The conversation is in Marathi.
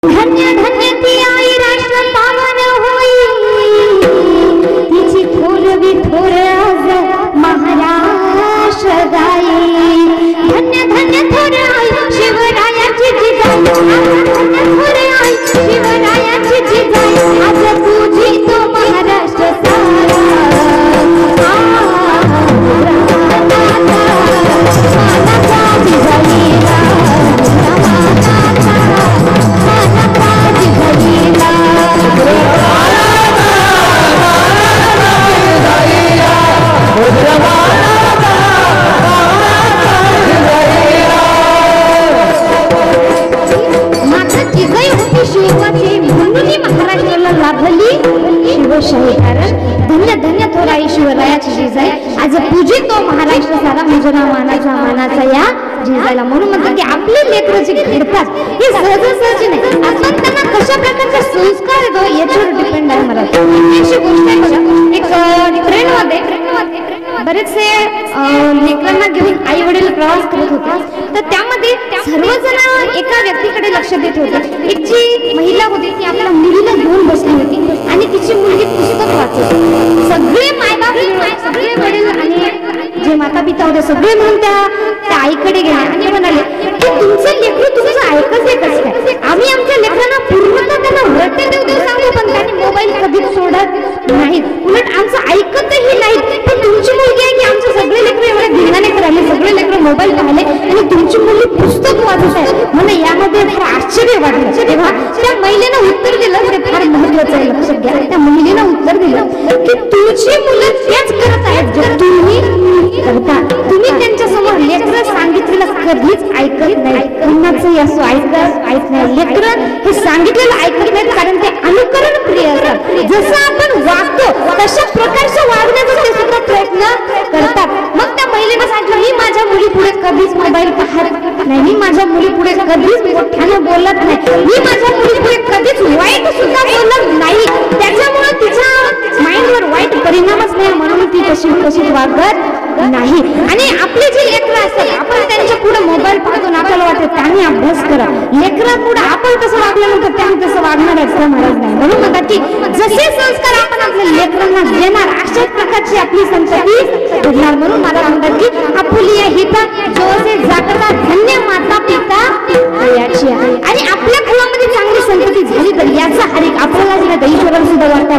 धन्य धन्य ती आई राष्ट्र पावन होई, तिची थोर विथोर आज महाराष्ट्र गाई। धन्य धन्य थोर आई शिवरायाची जिजाई, थोर आई शिवरायाची जिजाई, आज तुझी तो महाराष्ट्र सारा। शिवशाही कारण धन्य धन्य थोराई शिवरायाची जिजाई, आज पूजी तो महाराष्ट्र सारा मुजरा मानाचा मानाचा या जिजाईला। म्हणून म्हणतात की आपले लेकरं जे घडतात हे सहजासहजी नाही, आपण त्यांना कशा प्रकारचे संस्कार देतो याच्यावर डिपेंड आहे। मला अशी गोष्ट आहे बघा, एक ट्रेनमध्ये बरेचसे लेकरांना घेऊन आई वडील प्रवास करत होते, तर त्यामध्ये सर्वजण एका व्यक्तीकडे लक्ष देत होते। एक जी महिला होती ती आपल्या मुलीला घेऊन बसली होती आणि तिची मुलगी पुस्तक वाचत होती। सगळे मायबाप सगळे वडील आणि जे माता पिता होते सगळे मिळून त्या आईकडे गेले आणि म्हणाले की तुमचं लेकरू तुमचं ऐकच एकच काय, आम्ही आमच्या लेकरांना पूर्णतः त्यांना रट्टे देऊ सांगू पण त्यांनी मोबाईल कधीच सोडत नाहीत, उलट आमचं ऐकतही नाहीत। पण तुमची मुलगी आहे की आमचे सगळे लेकरं एवढे धिंगाणे करायले, सगळे लेकरं मोबाईल पाहिले आणि तुमची मुलगी पुस्तक वाचत आहे, मला यामध्ये फार आश्चर्य वाटलं। तेव्हा त्या महिलेनं उत्तर दिलं, ते फार महत्वाचं आहे, लक्षात घ्या। त्या महिलेनं उत्तर दिलं की तुमची मुलं तेच करत आहेत जे तुम्ही करता, तुम्ही त्यांच्या समोर लेकरं सांगितलेलं कधीच ऐकत नाही, कुणाचंही असो ऐकत नाही। लेकरं हे सांगितलेलं ऐकत नाहीत कारण ते अनुकरण प्रिय असतात, जसं आपण वागतो तशा प्रकारचं वागण्याचा ते सुद्धा प्रयत्न करतात। मग त्या महिलेनं सांगितलं मी माझ्या मुली पुढे कधीच मोबाईल पाहत नाही, मी माझ्या मुली पुढे कधीच मोठ्यानं बोलत नाही, मी माझ्या मुली पुढे कधीच वाईट सुद्धा बोलत नाही, त्याच्यामुळे तिच्या माइंडवर वाईट परिणामच नाही, म्हणून ती कशी वागत नाही। आणि आपले जे लेकरं असतात आपण त्यांच्या पुढे मोबाईल पाहतो ना, आपल्याला वाटतं त्यांनी अभ्यास करा, लेकरा पुढे आपण तसं वागल्यानंतर त्यांनी तसं वागणार असं महाराज नाही। म्हणून म्हणतात की जसे संस्कार आपण आपल्या लेकरांना देणार अशाच प्रकारची आपली संतती घडणार। म्हणून मला म्हणतात की आपुलिया हिता जो असे जागता धन्य माता पिता याची आहे। आणि आपल्या कुळामध्ये चांगली संतती झाली तर याचा हरिक आपल्याला ईश्वराला सुद्धा वाटतं।